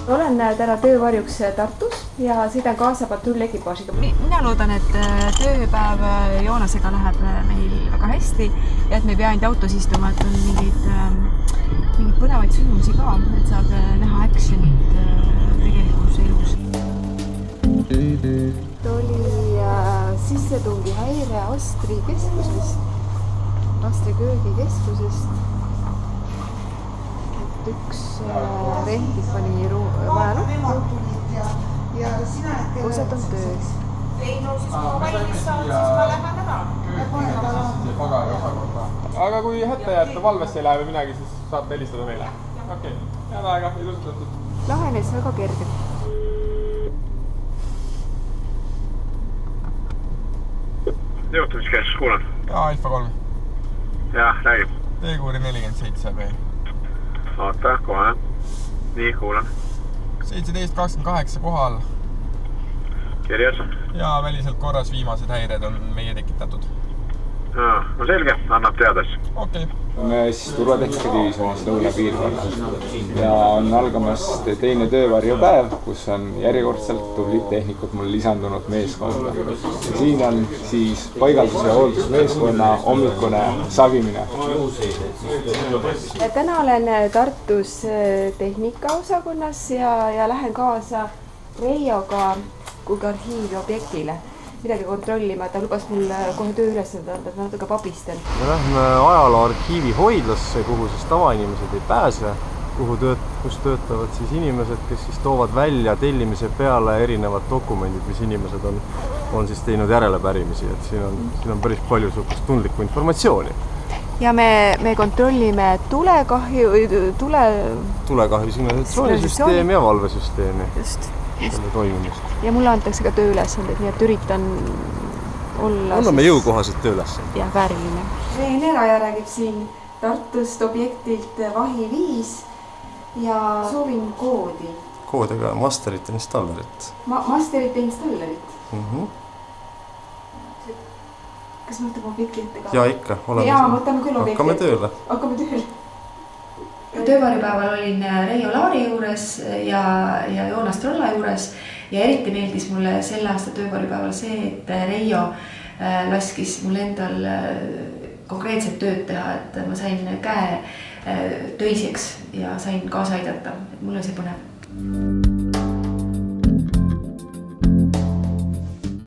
Olen täna töövarjuks Tartus ja sõidan kaasa patrull-ekipaažiga. Mina loodan, et tööpäev Joonasega läheb meil väga hästi ja et me ei pea ainult autos istuma, et on mingeid põnevaid sündmusi ka, et saab näha actionit tegelikus elus. Oli sissetungi häire Astri keskusest, Astri köögikeskusest. Üks rehtis pani vaja lukku ja osad on töös. Aga kui hätta jääte, valvesse ei lähe või midagi, siis saate helistada meile. Okei, head aega, ilusat õhtut. Lahenes väga kergelt. Juhtimiskeskus, kuulan. Jaa, Alfa 3. Jah, räägib. Teekuuri 47B. Oota, kohe. Nii, kuulan. 17.28 kohal. Kirjas. Ja väliselt korras viimased häired on meie tekitatud. No selge, annab teades. Okei. Me siis turvatehnika divisionis lõunapiirkonnas ja on algamas teine töövarjupäev, kus on järjekordselt tublid tehnikud mul lisandunud meeskonda. Ja siin on siis paigaldus- ja hooldusmeeskonna hommikune savimine. Täna olen Tartus tehnikaosakonnas ja lähen kaasa Reioga kui arhiivi objektile. Midagi kontrollima, ta lubas mul kohe tööülesanded anda, et ma natuke pabistan. Me lähme ajaloo arhiivi hoidlasse, kuhu siis tavainimesed ei pääse, kus töötavad siis inimesed, kes siis toovad välja tellimise peale erinevad dokumendid, mis inimesed on siis teinud järelepärimisi. Et siin on päris palju suhteliselt tundlikku informatsiooni. Ja me kontrollime tulekahju signalisatsioonisüsteemi ja valvesüsteemi. Just. Selle toimimist. Ja mulle antakse ka tööülesanded, nii et üritan olla... Anname jõukohaselt tööülesanded. Ja vääriline. Rein Eraja räägib siin Tartust objektilt Vahi 5 ja soovin koodi. Koodiga masterite installerit. Masterite installerit? Kas me võtame objekti ette ka? Ja ikka. Jaa, võtame küll objekti. Hakkame tööle. Hakkame tööle. Töövarjupäeval olin Reijo Laari juures ja Joonas Trolla juures ja eriti meeldis mulle selle aasta töövarjupäeval see, et Reijo laskis mul endal konkreetset tööd teha, et ma sain käe töiseks ja sain kaasa aidata. Mulle see põnev.